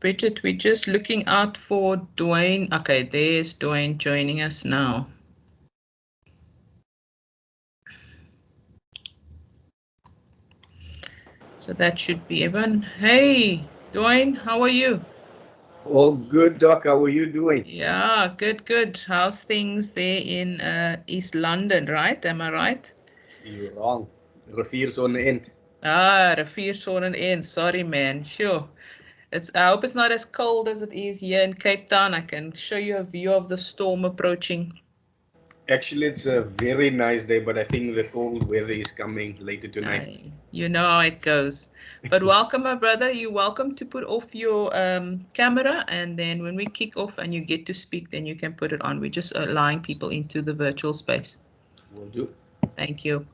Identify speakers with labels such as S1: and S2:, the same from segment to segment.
S1: Bridget, we're just looking out for Dwayne. Okay, there's Dwayne joining us now. So that should be everyone. Hey, Dwayne, how are you?
S2: All good, Doc. How are you doing?
S1: Yeah, good. How's things there in East London, right? Am I right?
S2: You're wrong. Rivier's on the end.
S1: Ah, Riviersonne in. Sorry, man. Sure. I hope it's not as cold as it is here in Cape Town. I can show you a view of the storm approaching.
S2: Actually, it's a very nice day, but I think the cold weather is coming later tonight.
S1: You know how it goes. But welcome, my brother. You're welcome to put off your camera, and then when we kick off and you get to speak, then you can put it on. We're just allowing people into the virtual space.
S2: Will do.
S1: Thank you.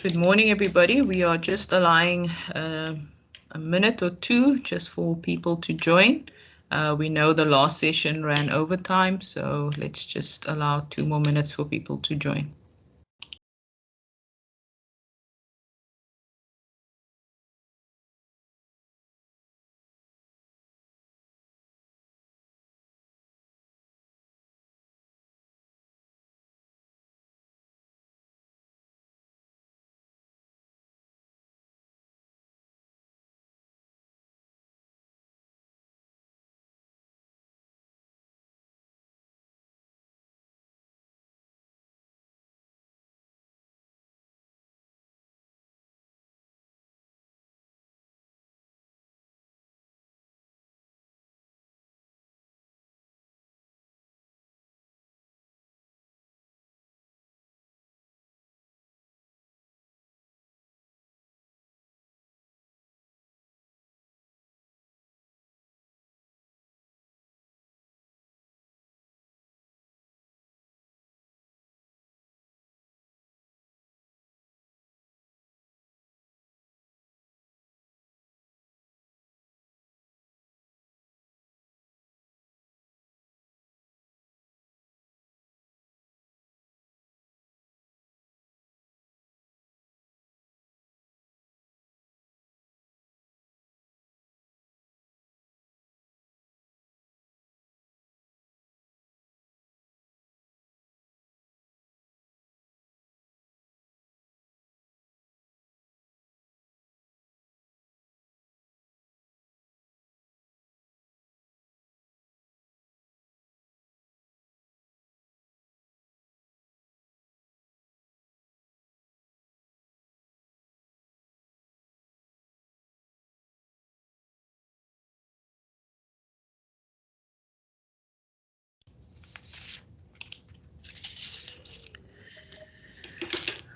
S1: Good morning, everybody. We are just allowing a minute or two just for people to join. We know the last session ran over time, so let's just allow 2 more minutes for people to join.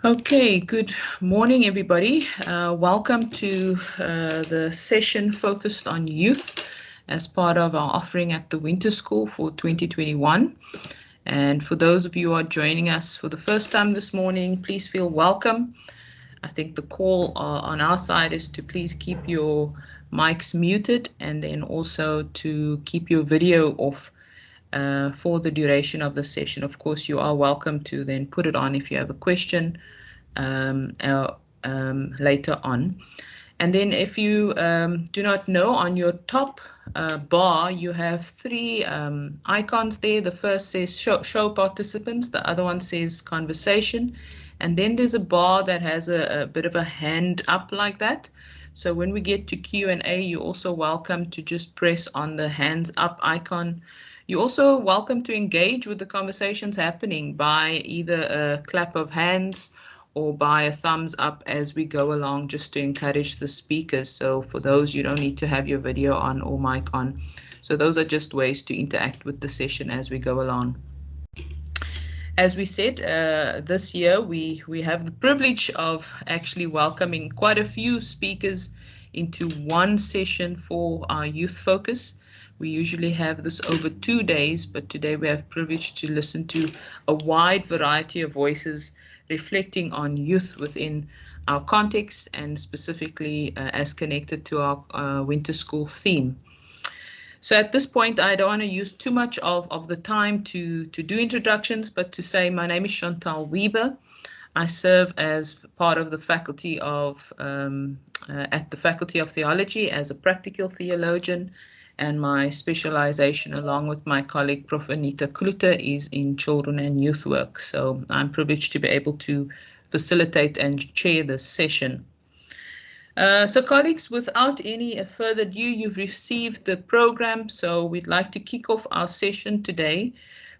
S1: Okay, good morning, everybody. Welcome to the session focused on youth as part of our offering at the Winter School for 2021. And for those of you who are joining us for the first time this morning, please feel welcome. I think the call on our side is to please keep your mics muted and then also to keep your video off for the duration of the session. Of course, you are welcome to then put it on if you have a question later on. And then if you do not know, on your top bar, you have 3 icons there. The first says show participants, the other one says conversation. And then there's a bar that has a bit of a hand up like that. So when we get to Q&A, you're also welcome to just press on the hands up icon. You're also welcome to engage with the conversations happening by either a clap of hands or by a thumbs up as we go along, just to encourage the speakers. So for those, you don't need to have your video on or mic on. So those are just ways to interact with the session as we go along. As we said, this year we have the privilege of actually welcoming quite a few speakers into one session for our youth focus. We usually have this over 2 days, but today we have privilege to listen to a wide variety of voices reflecting on youth within our context and specifically as connected to our winter school theme. So at this point, I don't want to use too much of the time to do introductions, but to say my name is Chantal Weber. I serve as part of the faculty of, at the Faculty of Theology as a practical theologian, and my specialization along with my colleague Prof. Anita Kluter is in children and youth work. So I'm privileged to be able to facilitate and chair this session. So colleagues, without any further ado, you've received the program, so we'd like to kick off our session today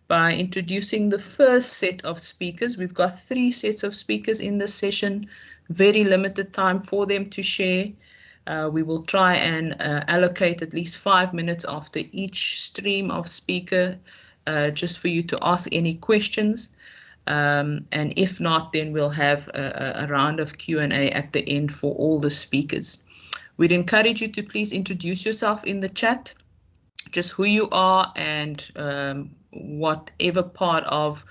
S1: by introducing the first set of speakers. We've got 3 sets of speakers in this session, very limited time for them to share. We will try and allocate at least 5 minutes after each stream of speaker, just for you to ask any questions. And if not, then we'll have a round of Q&A at the end for all the speakers. We'd encourage you to please introduce yourself in the chat, just who you are and whatever part of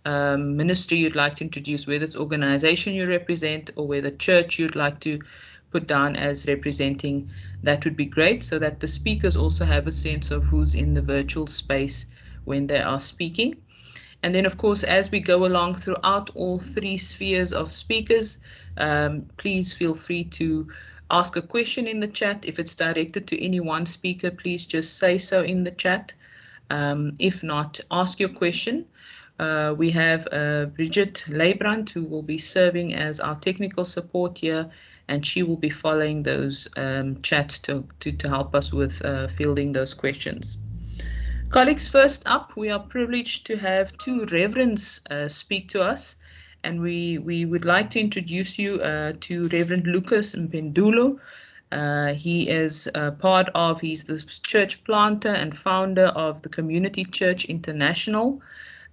S1: ministry you'd like to introduce, whether it's organization you represent or whether church you'd like to put down as representing. That would be great, so that the speakers also have a sense of who's in the virtual space when they are speaking. And then, of course, as we go along throughout all 3 spheres of speakers, please feel free to ask a question in the chat. If it's directed to any one speaker, please just say so in the chat. If not, ask your question. We have Bridget Leibrand, who will be serving as our technical support here, and she will be following those chats to help us with fielding those questions. Colleagues, first up, we are privileged to have 2 reverends speak to us, and we would like to introduce you to Reverend Lucas Mpendulo. He is he's the church planter and founder of the Community Church International.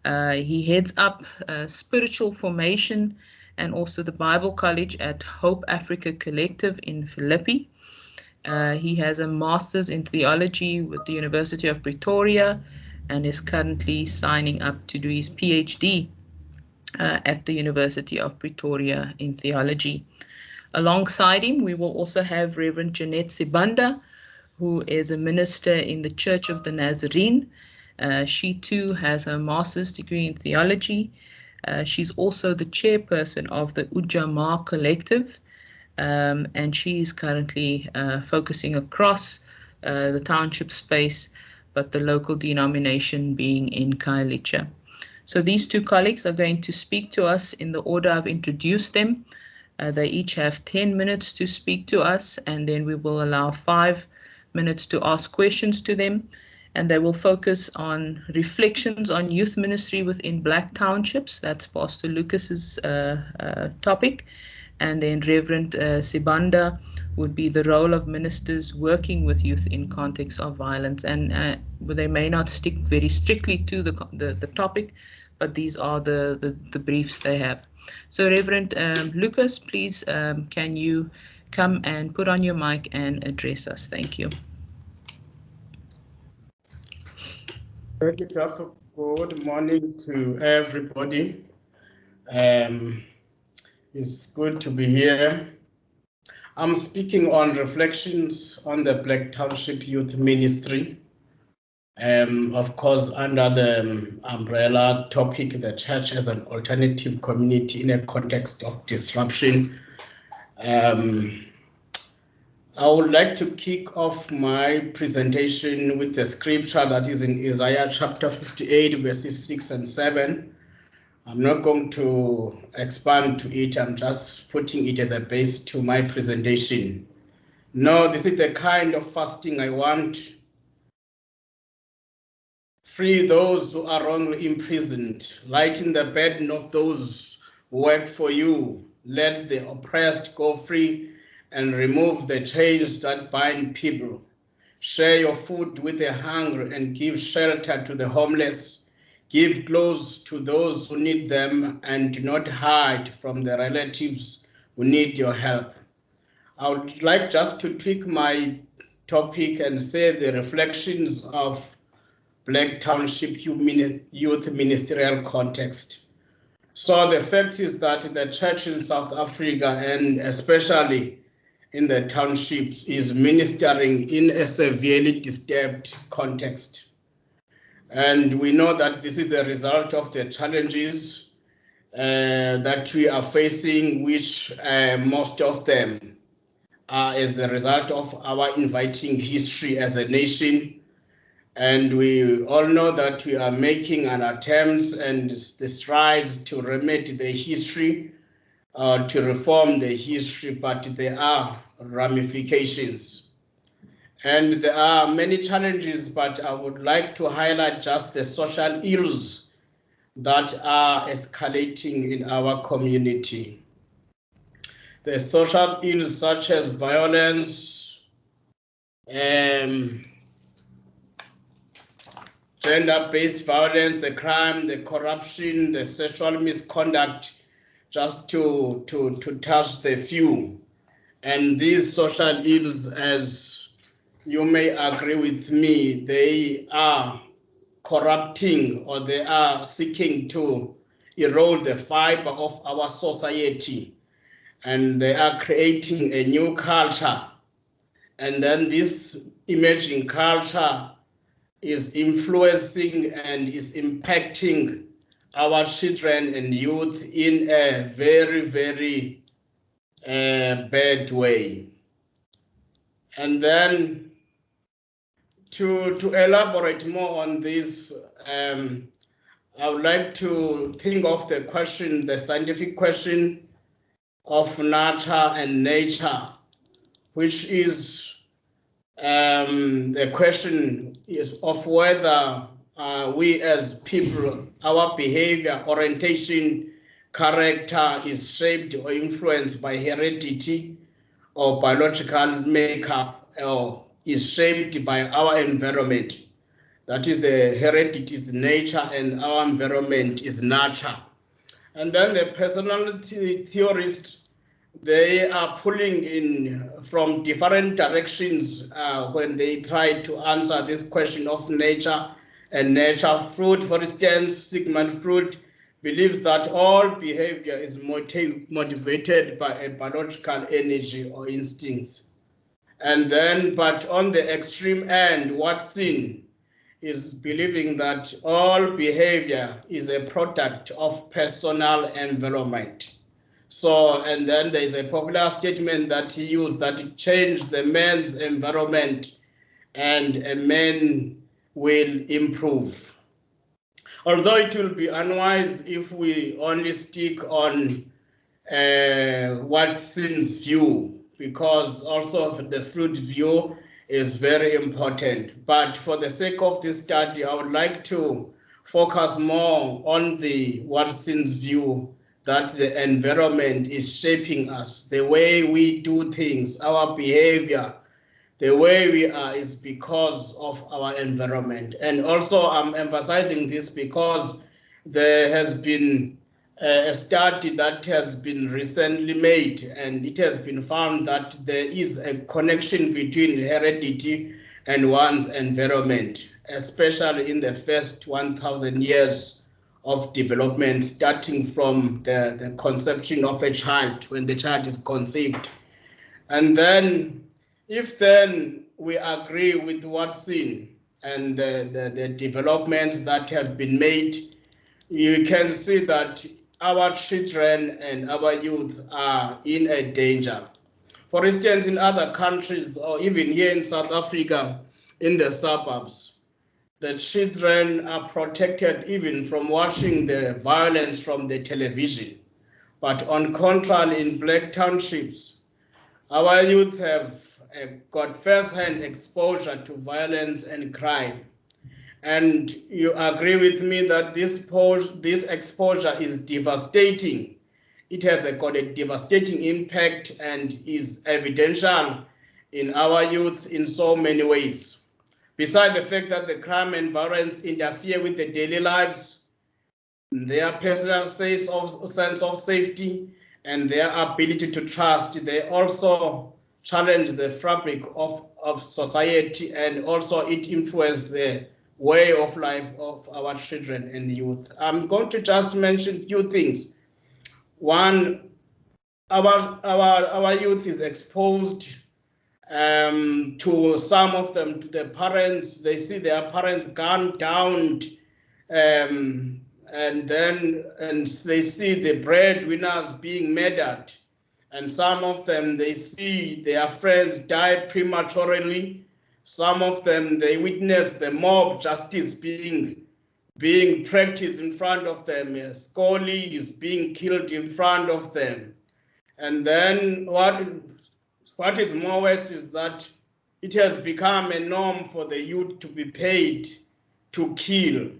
S1: He heads up spiritual formation and also the Bible College at Hope Africa Collective in Philippi. He has a master's in theology with the University of Pretoria and is currently signing up to do his PhD at the University of Pretoria in theology. Alongside him, we will also have Reverend Jeanette Sibanda, who is a minister in the Church of the Nazarene. She too has a master's degree in theology. She's also the chairperson of the Ujamaa Collective. And she is currently focusing across the township space, but the local denomination being in Khayelitsha. So these 2 colleagues are going to speak to us in the order I've introduced them. They each have 10 minutes to speak to us, and then we will allow 5 minutes to ask questions to them. And they will focus on reflections on youth ministry within Black townships. That's Pastor Lucas's topic. And then Reverend Sibanda would be the role of ministers working with youth in context of violence. And they may not stick very strictly to the topic, but these are the briefs they have. So Reverend Lucas, please, can you come and put on your mic and address us? Thank you.
S3: Thank you, Dr. Good morning to everybody. It's good to be here. I'm speaking on reflections on the Black Township Youth Ministry. Of course, under the umbrella topic, the church as an alternative community in a context of disruption. I would like to kick off my presentation with the scripture that is in Isaiah chapter 58, verses 6 and 7. I'm not going to expand to it. I'm just putting it as a base to my presentation. No, this is the kind of fasting I want. Free those who are wrongly imprisoned. Lighten the burden of those who work for you. Let the oppressed go free and remove the chains that bind people. Share your food with the hungry and give shelter to the homeless. Give clothes to those who need them and do not hide from the relatives who need your help. I would like just to tweak my topic and say the reflections of Black Township Youth Ministerial context. So the fact is that the church in South Africa, and especially in the townships, is ministering in a severely disturbed context. And we know that this is the result of the challenges that we are facing, which most of them are as a result of our inviting history as a nation. And we all know that we are making an attempt and the strides to remedy the history, to reform the history, but there are ramifications. And there are many challenges, but I would like to highlight just the social ills that are escalating in our community. The social ills such as violence, gender-based violence, the crime, the corruption, the sexual misconduct, just to touch the few. And these social ills, as you may agree with me, they are corrupting, or they are seeking to erode the fiber of our society, and they are creating a new culture. And then this emerging culture is influencing and is impacting our children and youth in a very, very bad way. And then to elaborate more on this, I would like to think of the question, the scientific question of nurture and nature, which is the question is of whether we as people, our behavior, orientation, character is shaped or influenced by heredity or biological makeup, or is shaped by our environment. That is, the heredity is nature and our environment is nurture. And then the personality theorists, they are pulling in from different directions when they try to answer this question of nature and nature. Freud, for instance, Sigmund Freud, believes that all behavior is motivated by a biological energy or instincts. And then, but on the extreme end, Watson is believing that all behavior is a product of personal environment. So, and then there is a popular statement that he used, that change the man's environment and a man will improve. Although it will be unwise if we only stick on Watson's view, because also the Freud view is very important. But for the sake of this study, I would like to focus more on the Watson's view, that the environment is shaping us, the way we do things, our behavior, the way we are is because of our environment. And also I'm emphasizing this because there has been a study that has been recently made, and it has been found that there is a connection between heredity and one's environment, especially in the first 1,000 years of development, starting from the conception of a child, when the child is conceived. And then, if then we agree with Watson and the developments that have been made, you can see that our children and our youth are in a danger. For instance, in other countries, or even here in South Africa, in the suburbs, the children are protected even from watching the violence from the television. But on contrary, in black townships, our youth have got first-hand exposure to violence and crime. And you agree with me that this exposure is devastating. It has got a devastating impact and is evidential in our youth in so many ways. Besides the fact that the crime and violence interfere with the daily lives, their personal sense of safety, and their ability to trust, they also challenge the fabric of society, and also it influences the way of life of our children and youth. I'm going to just mention a few things. One, our youth is exposed to some of them, to their parents. They see their parents gunned down, and they see the breadwinners being murdered. And some of them, they see their friends die prematurely. Some of them, they witness the mob justice being practiced in front of them. A Scully is being killed in front of them. And then what is more worse is that it has become a norm for the youth to be paid to kill.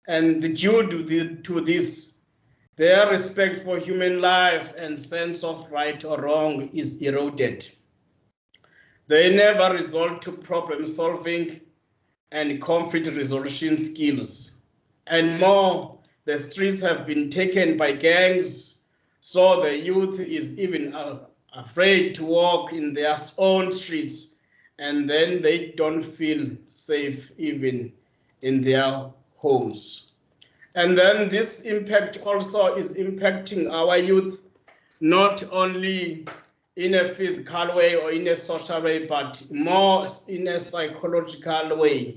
S3: And due to this, their respect for human life and sense of right or wrong is eroded. They never resort to problem solving and conflict resolution skills. And more, the streets have been taken by gangs, so the youth is even afraid to walk in their own streets, and then they don't feel safe even in their homes. And then this impact also is impacting our youth, not only in a physical way or in a social way, but more in a psychological way.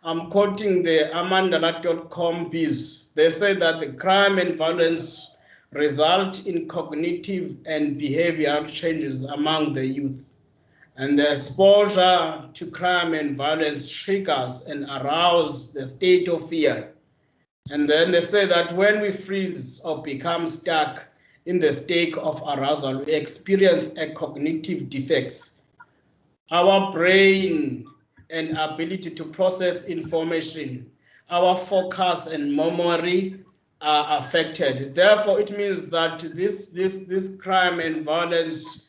S3: I'm quoting the amandala.com piece. They say that the crime and violence result in cognitive and behavioral changes among the youth. And the exposure to crime and violence triggers and arouses the state of fear. And then they say that when we freeze or become stuck in the state of arousal, we experience a cognitive defects. Our brain and ability to process information, our focus and memory are affected. Therefore, it means that this crime and violence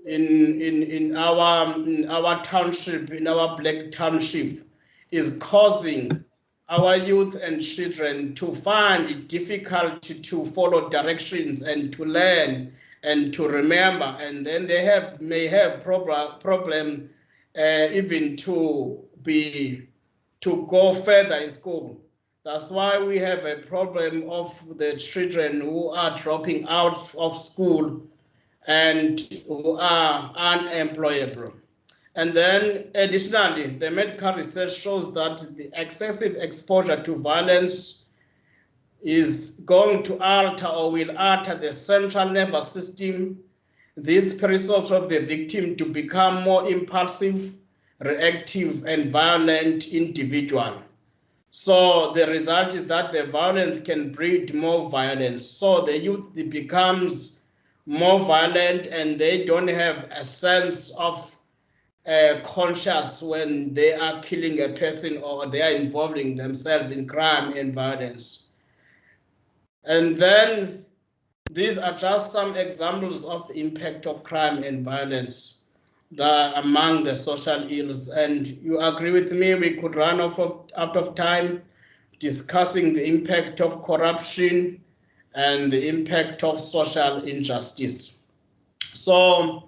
S3: in our township, in our black township, is causing our youth and children to find it difficult to follow directions and to learn and to remember, and then they may have problem even to go further in school. That's why we have a problem of the children who are dropping out of school and who are unemployable. And then additionally, the medical research shows that the excessive exposure to violence is going to alter or will alter the central nervous system. This persuades of the victim to become more impulsive, reactive, and violent individual. So the result is that the violence can breed more violence. So the youth becomes more violent, and they don't have a sense of conscious when they are killing a person or they are involving themselves in crime and violence. And then these are just some examples of the impact of crime and violence among the social ills. And you agree with me, we could run out of time discussing the impact of corruption and the impact of social injustice. So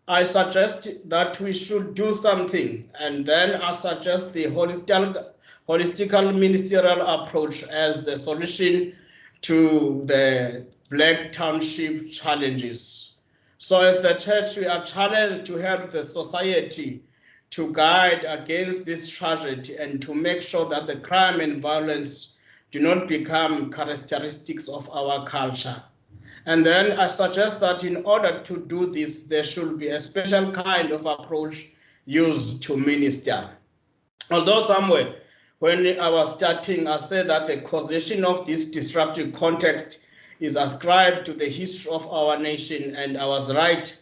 S3: I suggest that we should do something, and then I suggest the holistic ministerial approach as the solution to the black township challenges. So as the church, we are challenged to help the society to guide against this tragedy and to make sure that the crime and violence do not become characteristics of our culture. And then I suggest that in order to do this, there should be a special kind of approach used to minister. Although somewhere, when I was starting, I said that the causation of this disruptive context is ascribed to the history of our nation, and I was right.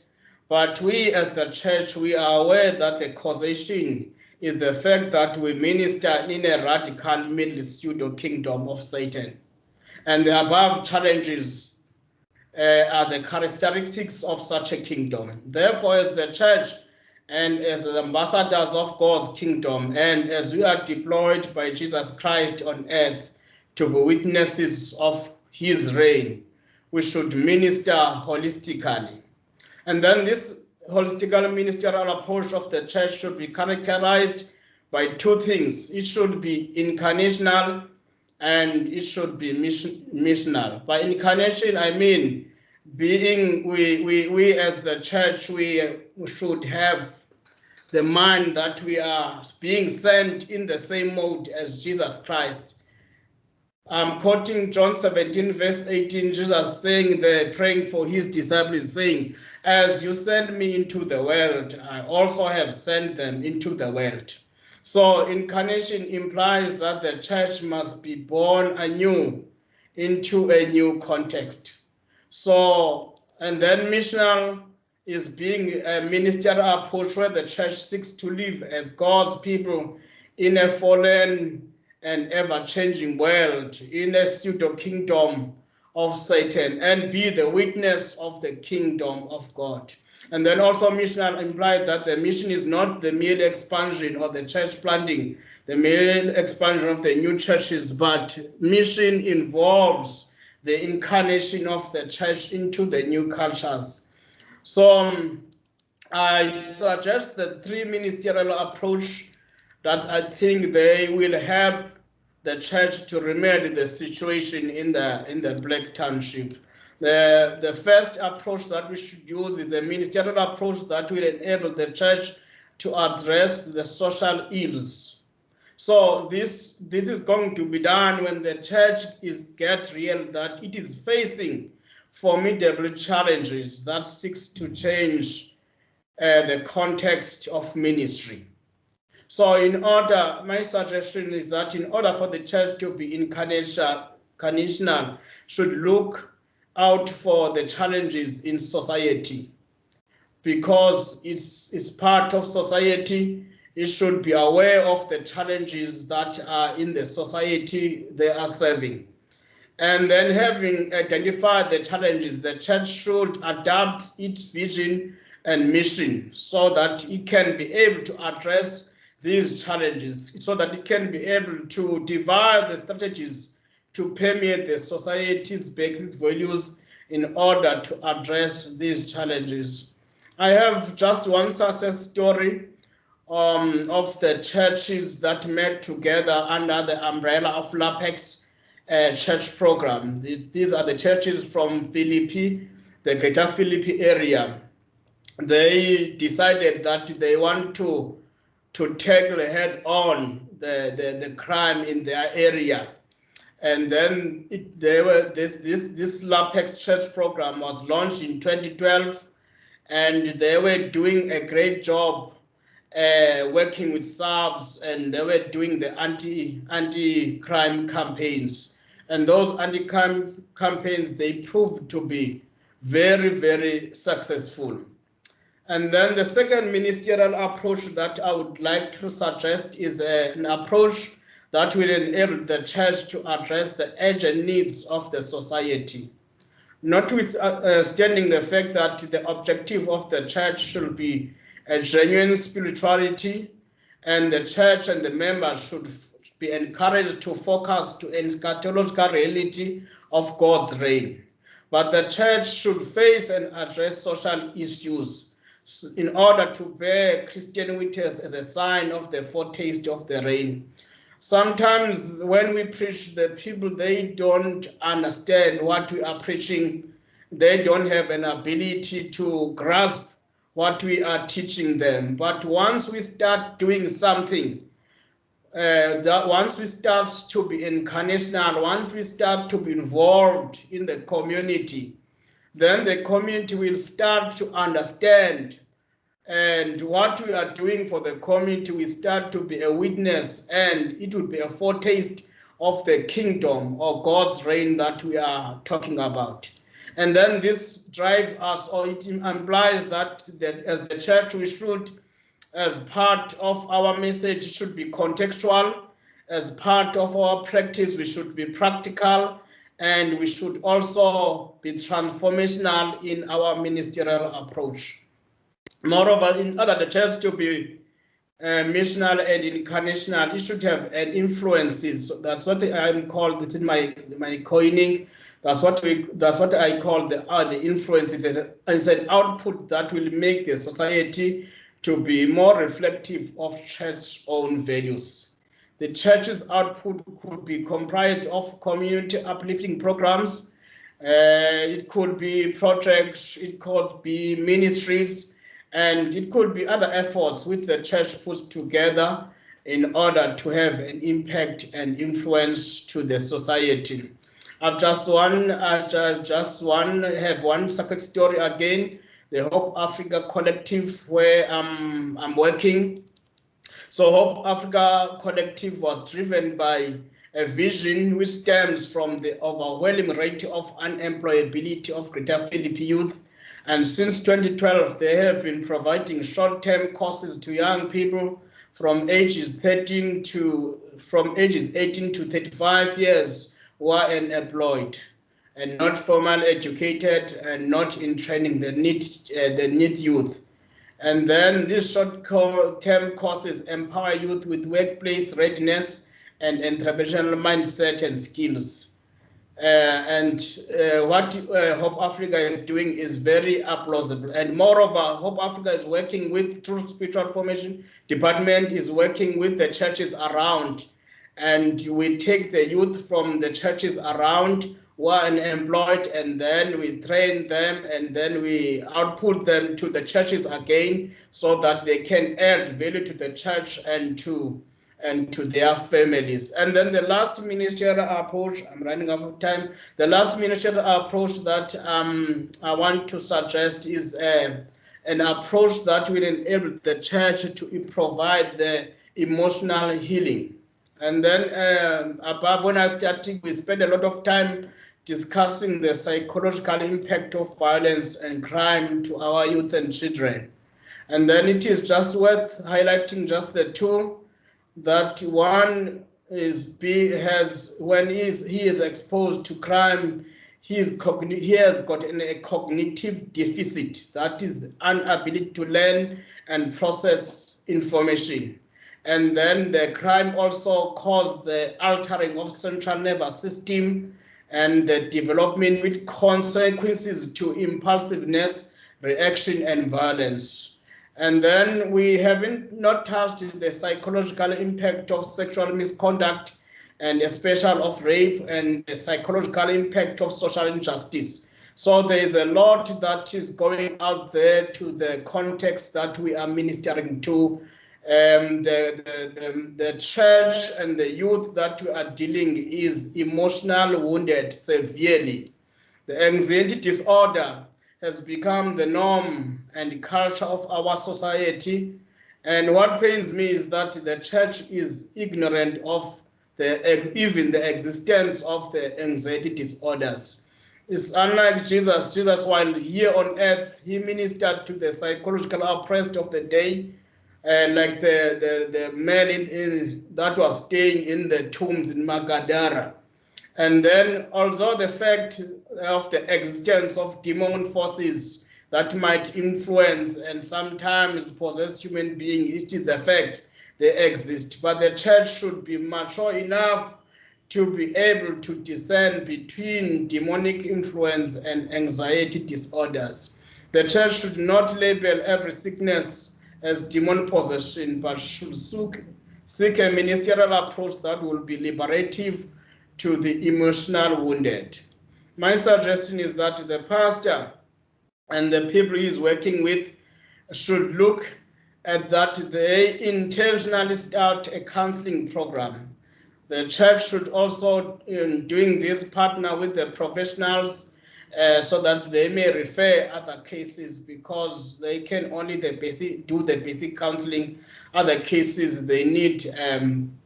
S3: But we as the church, we are aware that the causation is the fact that we minister in a radical middle pseudo kingdom of Satan. And the above challenges are the characteristics of such a kingdom. Therefore, as the church and as the ambassadors of God's kingdom, and as we are deployed by Jesus Christ on earth to be witnesses of his reign, we should minister holistically. And then this holistic ministerial approach of the church should be characterized by two things. It should be incarnational and it should be missional. By incarnation, I mean being we as the church, we should have the mind that we are being sent in the same mode as Jesus Christ. I'm quoting John 17, verse 18, Jesus saying there, praying for his disciples, saying, as you send me into the world, I also have sent them into the world. So incarnation implies that the church must be born anew into a new context. So, and then missional is being a ministerial approach where the church seeks to live as God's people in a fallen and ever-changing world, in a pseudo-kingdom of Satan, and be the witness of the kingdom of God. And then also missional implies that the mission is not the mere expansion or the church planting, the mere expansion of the new churches, but mission involves the incarnation of the church into the new cultures. So I suggest the three ministerial approach that I think they will help the church to remedy the situation in the Black Township. The first approach that we should use is a ministerial approach that will enable the church to address the social ills. So this is going to be done when the church get real that it is facing formidable challenges that seeks to change the context of ministry. So my suggestion is that in order for the church to be incarnational, should look out for the challenges in society. Because it's part of society, it should be aware of the challenges that are in the society they are serving. And then having identified the challenges, the church should adapt its vision and mission so that it can be able to address these challenges, so that it can be able to devise the strategies to permeate the society's basic values in order to address these challenges. I have just one success story of the churches that met together under the umbrella of LAPEX church program. These are the churches from Philippi, the greater Philippi area. They decided that they want to tackle head on the crime in their area. And then this LAPEX church program was launched in 2012, and they were doing a great job working with SARS, and they were doing the anti-crime campaigns. And those anti-crime campaigns, they proved to be very, very successful. And then the second ministerial approach that I would like to suggest is an approach that will enable the church to address the urgent needs of the society. Notwithstanding the fact that the objective of the church should be a genuine spirituality, and the church and the members should be encouraged to focus to eschatological reality of God's reign. But the church should face and address social issues in order to bear Christian witness as a sign of the foretaste of the reign. Sometimes when we preach, the people, they don't understand what we are preaching. They don't have an ability to grasp what we are teaching them. But once we start doing something, once we start to be incarnational, once we start to be involved in the community, then the community will start to understand, and what we are doing for the community will start to be a witness, and it will be a foretaste of the kingdom or God's reign that we are talking about. And then this drives us, or it implies that as the church, we should, as part of our message, should be contextual. As part of our practice, we should be practical, and we should also be transformational in our ministerial approach. Moreover, in order the church to be missional and incarnational, it should have an influences. So that's what I'm called. It's in my coining. That's what I call the influences. It's an output that will make the society to be more reflective of church's own values. The church's output could be comprised of community uplifting programs. It could be projects, it could be ministries, and it could be other efforts which the church puts together in order to have an impact and influence to the society. Have one success story again, the Hope Africa Collective, where I'm working. So Hope Africa Collective was driven by a vision which stems from the overwhelming rate of unemployability of Greater Philippi youth. And since 2012, they have been providing short-term courses to young people from ages 18 to 35 years who are unemployed and not formally educated and not in training the need youth. And then these short-term courses empower youth with workplace readiness and entrepreneurial mindset and skills. What Hope Africa is doing is very plausible. And moreover, Hope Africa is working with True Spiritual Formation Department, is working with the churches around. And we take the youth from the churches around who are unemployed, and then we train them, and then we output them to the churches again so that they can add value to the church and to their families. And then the last ministerial approach, I'm running out of time, the last ministerial approach that I want to suggest is an approach that will enable the church to provide the emotional healing. And then above, when I started, we spent a lot of time discussing the psychological impact of violence and crime to our youth and children. And then it is just worth highlighting just the two, that one is when he is exposed to crime, he has got a cognitive deficit, that is inability to learn and process information. And then the crime also caused the altering of central nervous system and the development with consequences to impulsiveness, reaction, and violence. And then we haven't not touched the psychological impact of sexual misconduct, and especially of rape, and the psychological impact of social injustice. So there is a lot that is going out there to the context that we are ministering to. The church and the youth that we are dealing is emotional wounded severely. The anxiety disorder has become the norm and culture of our society. And what pains me is that the church is ignorant of even the existence of the anxiety disorders. It's unlike Jesus. Jesus, while here on earth, he ministered to the psychological oppressed of the day, like the man that was staying in the tombs in Magadara. And then, although the fact of the existence of demon forces that might influence and sometimes possess human beings, it is the fact they exist. But the church should be mature enough to be able to discern between demonic influence and anxiety disorders. The church should not label every sickness as demon possession, but should seek a ministerial approach that will be liberative to the emotional wounded. My suggestion is that the pastor and the people he is working with should look at that they intentionally start a counseling program. The church should also, in doing this, partner with the professionals so that they may refer other cases, because they can only do the basic counseling. Other cases, they need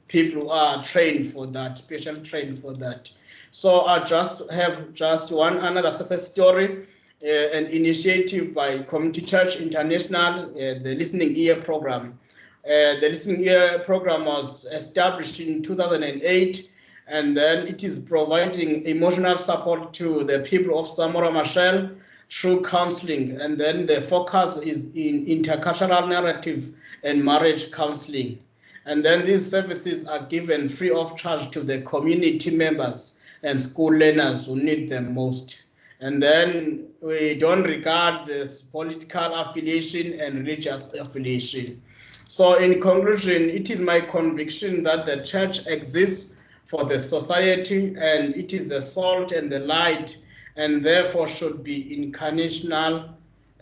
S3: people who are trained for that, special trained for that. So I just have another success story, an initiative by Community Church International, the Listening Ear Program. The Listening Ear Program was established in 2008, and then it is providing emotional support to the people of Samora Machel through counseling. And then the focus is in intercultural narrative and marriage counseling. And then these services are given free of charge to the community members and school learners who need them most. And then we don't regard this political affiliation and religious affiliation. So in conclusion, it is my conviction that the church exists for the society, and it is the salt and the light, and therefore should be incarnational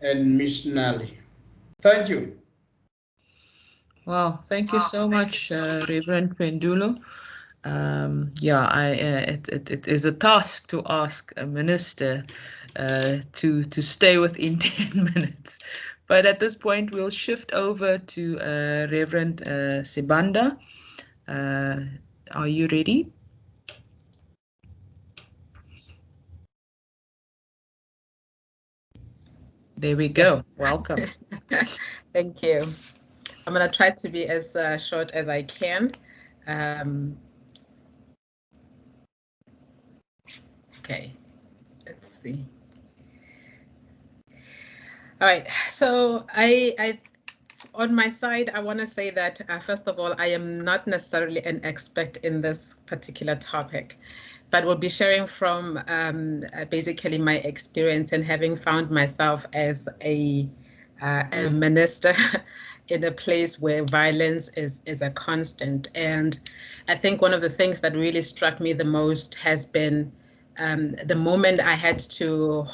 S3: and missionary. Thank you.
S1: Wow, thank you so much, Reverend Pendulo. Yeah, it is a task to ask a minister to stay within 10 minutes. But at this point, we'll shift over to Reverend Sibanda. Are you ready? There we go.
S4: Yes.
S1: Welcome.
S4: Thank you. I'm going to try to be as short as I can. Okay, let's see. All right, so I on my side, I want to say that first of all, I am not necessarily an expert in this particular topic, but will be sharing from basically my experience and having found myself as a minister in a place where violence is a constant. And I think one of the things that really struck me the most has been the moment I had to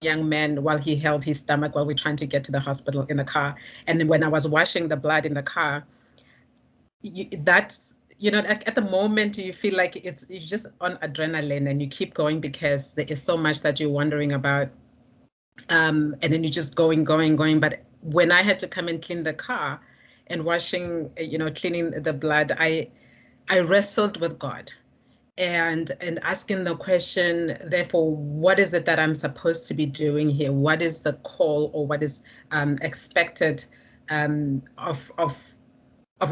S4: young man while he held his stomach while we're trying to get to the hospital in the car. And when I was washing the blood in the car, that's, you know, at the moment you feel like you're just on adrenaline and you keep going because there is so much that you're wondering about. And then you're just going. But when I had to come and clean the car and washing, you know, cleaning the blood, I wrestled with God. And asking the question, therefore, what is it that I'm supposed to be doing here? What is the call, or what is expected of